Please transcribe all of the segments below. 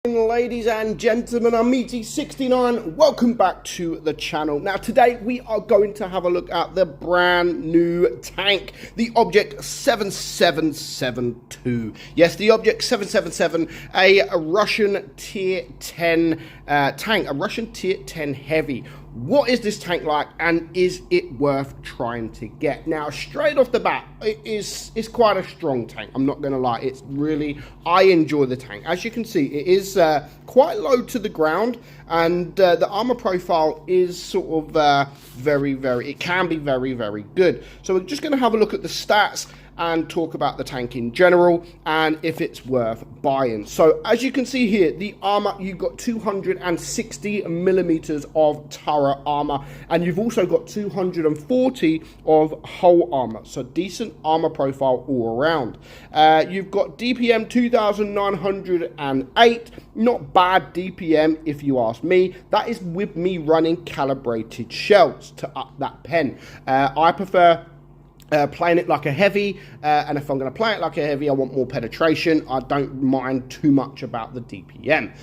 Ladies and gentlemen, I'm meaty69. Welcome back to the channel. Now today we are going to have a look at the brand new tank, the Object 7772. Yes, the Object 777, a Russian tier 10 tank, a Russian tier 10 heavy. What is this tank like, and is it worth trying to get? Now, straight off the bat, it's quite a strong tank. I'm not going to lie. It's really, I enjoy the tank. As you can see, it is quite low to the ground, and the armor profile is sort of it can be very, very good. So we're just going to have a look at the stats and talk about the tank in general and if it's worth buying. So as you can see here, the armor, you've got 260 millimeters of turret armor, and you've also got 240 of hull armor, so decent armor profile all around. You've got DPM 2908, not bad DPM if you ask me. That is with me running calibrated shells to up that pen. I prefer playing it like a heavy, and if I'm going to play it like a heavy, I want more penetration. I don't mind too much about the DPM.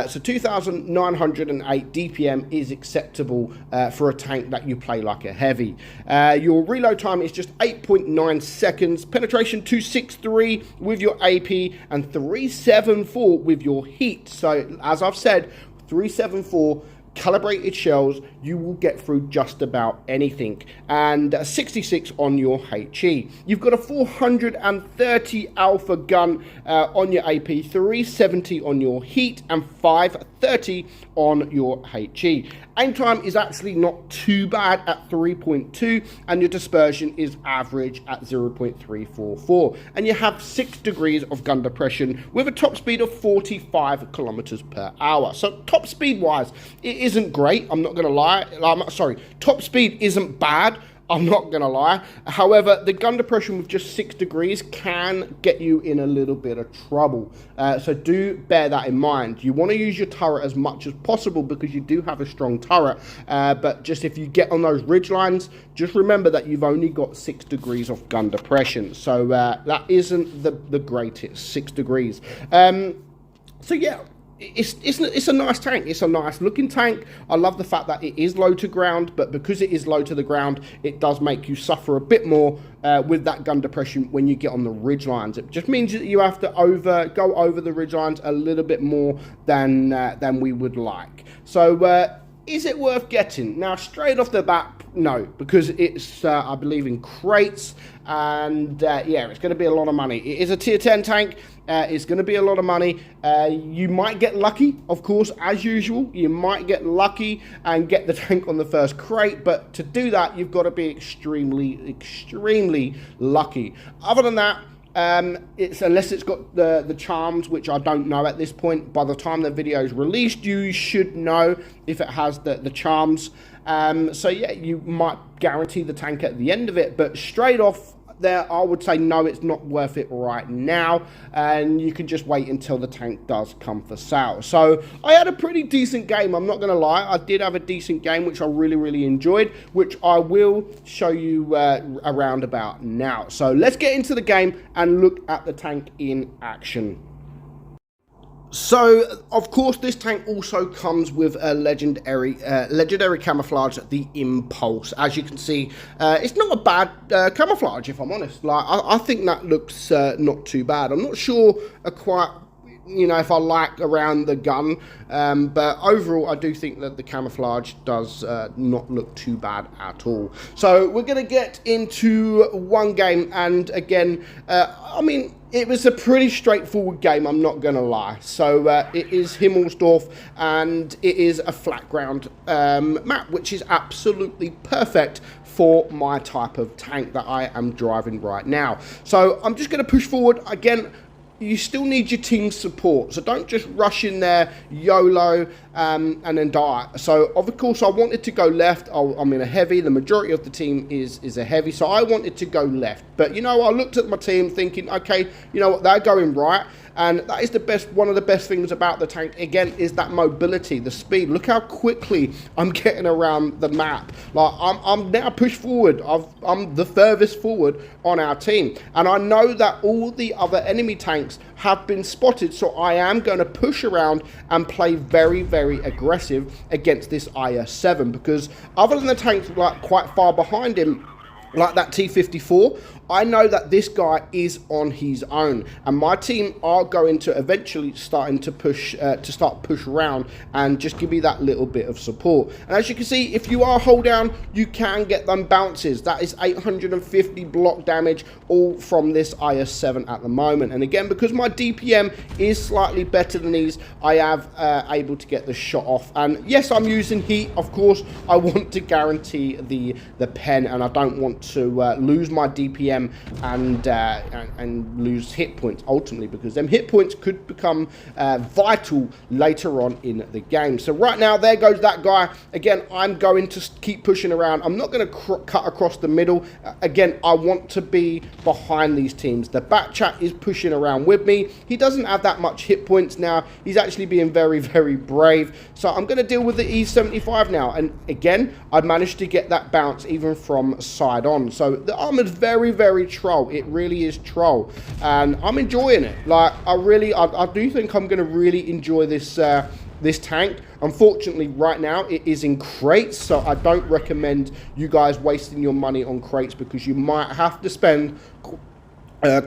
So 2908 DPM is acceptable for a tank that you play like a heavy. Your reload time is just 8.9 seconds, penetration 263 with your AP, and 374 with your heat. So as I've said, 374 calibrated shells, you will get through just about anything, and 66 on your HE. You've got a 430 alpha gun on your AP, 370 on your heat, and 530 on your HE. Aim time is actually not too bad at 3.2, and your dispersion is average at 0.344, and you have 6 degrees of gun depression with a top speed of 45 kilometers per hour. So top speed wise, it isn't great, I'm not going to lie. Sorry, top speed isn't bad, I'm not going to lie. However, the gun depression with just 6 degrees can get you in a little bit of trouble. So do bear that in mind. You want to use your turret as much as possible because you do have a strong turret. But just if you get on those ridge lines, just remember that you've only got 6 degrees of gun depression. So that isn't the greatest, 6 degrees. So yeah. It's a nice tank. It's a nice looking tank. I love the fact that it is low to ground, but because it is low to the ground, it does make you suffer a bit more with that gun depression when you get on the ridge lines. It just means that you have to go over the ridge lines a little bit more than we would like. So is it worth getting? Now, straight off the bat, no, because it's, I believe, in crates, and yeah, it's going to be a lot of money. It is a tier 10 tank. It's going to be a lot of money. You might get lucky, of course, as usual. You might get lucky and get the tank on the first crate, but to do that, you've got to be extremely, extremely lucky. Other than that, unless it's got the charms, which I don't know at this point. By the time the video is released, you should know if it has the charms. So yeah, you might guarantee the tank at the end of it, but straight off there, I would say no, it's not worth it right now, and you can just wait until the tank does come for sale. So I had a pretty decent game, I'm not going to lie. I did have a decent game, which I really enjoyed, which I will show you around about now. So let's get into the game and look at the tank in action. So, of course, this tank also comes with a legendary camouflage, the Impulse. As you can see, it's not a bad camouflage, if I'm honest. Like, I think that looks not too bad. I'm not sure quite, you know, if I like around the gun, but overall I do think that the camouflage does not look too bad at all. So we're going to get into one game, and again, I mean, it was a pretty straightforward game, I'm not going to lie. So it is Himmelsdorf, and it is a flat ground map, which is absolutely perfect for my type of tank that I am driving right now. So I'm just going to push forward. Again, you still need your team support, so don't just rush in there YOLO and then die. So of course I wanted to go left. I'm in a heavy, the majority of the team is a heavy, so I wanted to go left, but you know, I looked at my team thinking, okay, you know what, they're going right, and that is one of the best things about the tank, again, is that mobility, the speed. Look how quickly I'm getting around the map. Like, I'm now pushed forward. I'm the furthest forward on our team. And I know that all the other enemy tanks have been spotted, so I am going to push around and play very, very aggressive against this IS-7, because other than the tanks like quite far behind him, like that T-54, I know that this guy is on his own, and my team are going to eventually start to push around and just give me that little bit of support. And as you can see, if you are hold down, you can get them bounces. That is 850 block damage, all from this IS-7 at the moment. And again, because my DPM is slightly better than these, I have able to get the shot off. And yes, I'm using heat. Of course, I want to guarantee the pen, and I don't want to lose my DPM and lose hit points ultimately, because them hit points could become vital later on in the game. So right now, there goes that guy. Again, I'm going to keep pushing around. I'm not going to cut across the middle. Again, I want to be behind these teams. The back chat is pushing around with me. He doesn't have that much hit points now. He's actually being very, very brave. So I'm going to deal with the E75 now. And again, I managed to get that bounce even from side on. So the armor's very, very troll. It really is troll, and I'm enjoying it. Like, I do think I'm going to really enjoy this this tank. Unfortunately, right now it is in crates, so I don't recommend you guys wasting your money on crates, because you might have to spend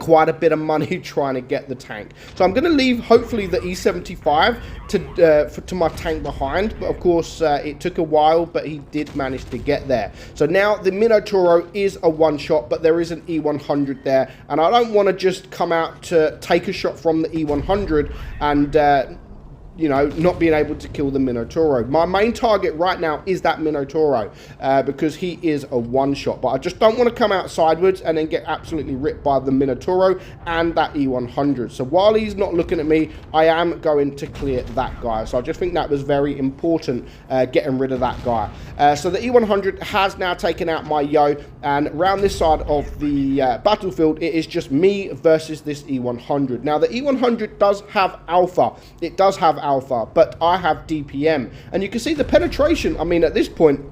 quite a bit of money trying to get the tank. So I'm going to leave hopefully the E75 to my tank behind, but of course it took a while, but he did manage to get there. So now the Minotauro is a one shot, but there is an E100 there, and I don't want to just come out to take a shot from the E100 and you know, not being able to kill the Minotauro. My main target right now is that Minotauro, because he is a one-shot. But I just don't want to come out sideways and then get absolutely ripped by the Minotauro and that E100. So while he's not looking at me, I am going to clear that guy. So I just think that was very important, getting rid of that guy. So the E100 has now taken out my Yo, and around this side of the battlefield, it is just me versus this E100. Now, the E100 does have alpha. It does have alpha, but I have DPM, and you can see the penetration. I mean, at this point,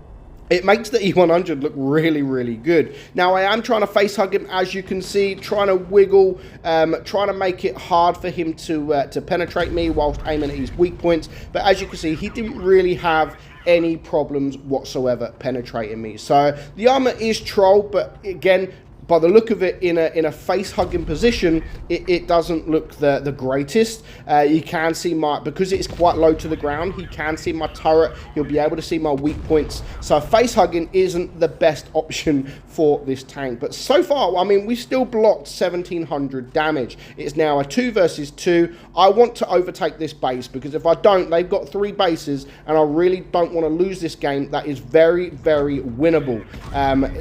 it makes the E100 look really, really good. Now, I am trying to face hug him, as you can see, trying to wiggle, trying to make it hard for him to penetrate me whilst aiming at his weak points. But as you can see, he didn't really have any problems whatsoever penetrating me. So the armor is troll, but again, by the look of it, in a face hugging position, it doesn't look the greatest. You can see because it's quite low to the ground, he can see my turret. He'll be able to see my weak points. So face hugging isn't the best option for this tank. But so far, I mean, we still blocked 1700 damage. It's now a 2 versus 2. I want to overtake this base, because if I don't, they've got 3 bases, and I really don't want to lose this game. That is very, very winnable,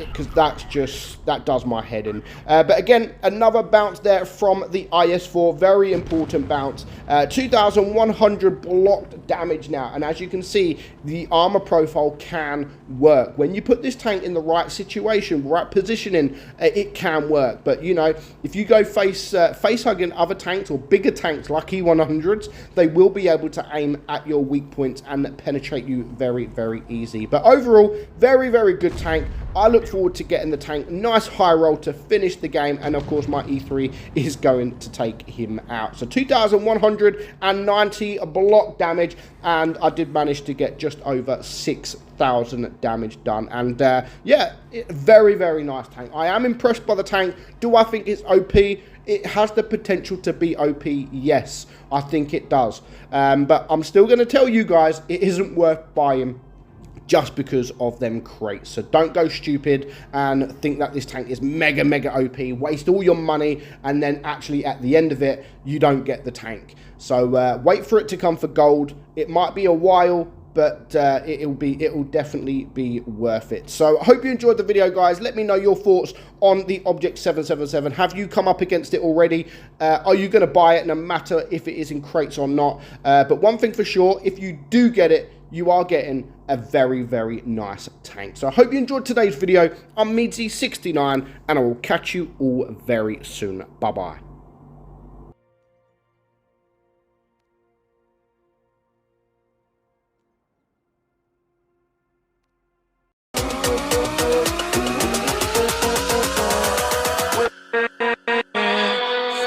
because that does my head in. But again, another bounce there from the IS-4. Very important bounce. 2,100 blocked damage now. And as you can see, the armor profile can work. When you put this tank in the right situation, right positioning, it can work. But, you know, if you go face hugging other tanks or bigger tanks like E100s, they will be able to aim at your weak points and penetrate you very, very easy. But overall, very, very good tank. I look forward to getting the tank. Nice high roll to finish the game, and of course my E3 is going to take him out. So 2,190 block damage, and I did manage to get just over 6,000 damage done. And yeah, very, very nice tank. I am impressed by the tank. Do I think it's OP? It has the potential to be OP, yes, I think it does. But I'm still going to tell you guys, it isn't worth buying just because of them crates. So don't go stupid and think that this tank is mega, mega OP. Waste all your money, and then actually at the end of it, you don't get the tank. So wait for it to come for gold. It might be a while, but it'll definitely be worth it. So I hope you enjoyed the video, guys. Let me know your thoughts on the Object 777. Have you come up against it already? Are you going to buy it, no matter if it is in crates or not? But one thing for sure, if you do get it, you are getting a very, very nice tank. So I hope you enjoyed today's video. I'm meadsy69, and I will catch you all very soon. Bye-bye.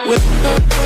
with